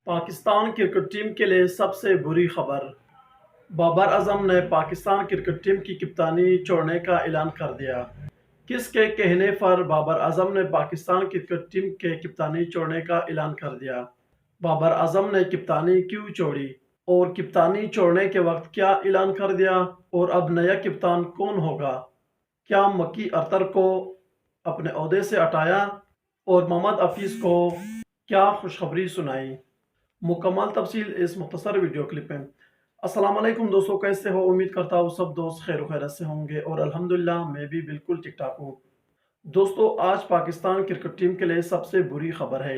Pakistan cricket team کے لیے سب سے بری خبر۔ بابر اعظم نے پاکستان کرکٹ ٹیم کی کپتانی چھوڑنے کا اعلان کر دیا۔ کس کے کہنے پر بابر اعظم نے پاکستان کرکٹ ٹیم کے کپتانی چھوڑنے کا اعلان کر دیا؟ بابر اعظم نے کپتانی کیوں چھوڑی اور کپتانی چھوڑنے کے وقت کیا اعلان کر دیا، اور اب نیا کپتان کون ہوگا؟ کیا مکی ارتر کو اپنے عہدے سے ہٹایا اور محمد حفیظ کو کیا خوشخبری سنائی؟ مکمل تفصیل اس مختصر ویڈیو کلپ میں۔ السلام علیکم دوستو، کیسے ہو؟ امید کرتا ہوں سب دوست خیر و خیرت سے ہوں گے، اور الحمدللہ میں بھی بالکل ٹھیک ٹھاک ہوں۔ دوستو، آج پاکستان کرکٹ ٹیم کے لیے سب سے بری خبر ہے۔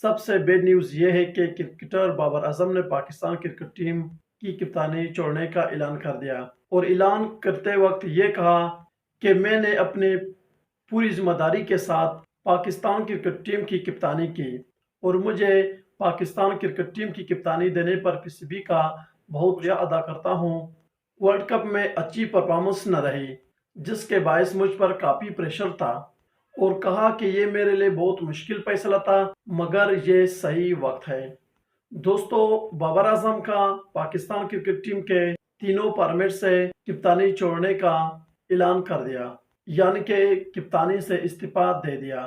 سب سے بیڈ نیوز یہ ہے کہ کرکٹر بابر اعظم نے پاکستان کرکٹ ٹیم کی کپتانی چھوڑنے کا اعلان کر دیا، اور اعلان کرتے وقت یہ کہا کہ میں نے اپنی پوری ذمہ داری کے ساتھ پاکستان کرکٹ ٹیم کی کپتانی کی، اور مجھے پاکستان کرکٹ ٹیم کی کپتانی دینے پر پی سی بی کا بہت شکریہ ادا کرتا ہوں۔ ورلڈ کپ میں اچھی پرفارمنس نہ رہی، جس کے باعث مجھ پر کافی پریشر تھا، اور کہا کہ یہ میرے لیے بہت مشکل فیصلہ تھا، مگر یہ صحیح وقت ہے۔ دوستو، بابر اعظم کا پاکستان کرکٹ ٹیم کے تینوں فارمیٹ سے کپتانی چھوڑنے کا اعلان کر دیا، یعنی کہ کپتانی سے استعفیٰ دے دیا،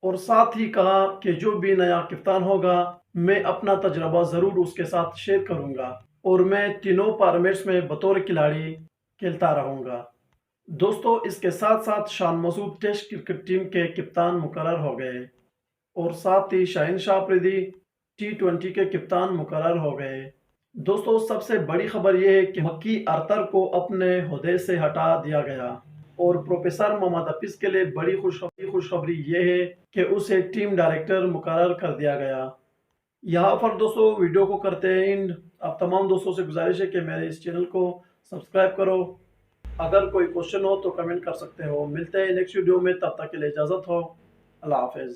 اور ساتھ ہی کہا کہ جو بھی نیا کپتان ہوگا میں اپنا تجربہ ضرور اس کے ساتھ شیئر کروں گا، اور میں تینوں فارمیٹس میں بطور کھلاڑی کھیلتا رہوں گا۔ دوستو، اس کے ساتھ ساتھ Shan Masood test cricket team کے کپتان مقرر ہو گئے، اور ساتھ ہی شاہین شاہ آفریدی T20 کے کپتان مقرر ہو گئے۔ دوستو، سب سے بڑی خبر یہ ہے کہ مکی ارتر کو اپنے عہدے سے ہٹا دیا گیا، اور پروفیسر محمد حفیظ کے لیے بڑی خوشخبری یہ ہے کہ اسے ٹیم ڈائریکٹر مقرر کر دیا گیا۔ یہاں پر دوستو ویڈیو کو کرتے ہیں اینڈ۔ اب تمام دوستوں سے گزارش ہے کہ میرے اس چینل کو سبسکرائب کرو۔ اگر کوئی کوشچن ہو تو کمنٹ کر سکتے ہو۔ ملتے ہیں نیکسٹ ویڈیو میں، تب تک کے لیے اجازت ہو۔ اللہ حافظ۔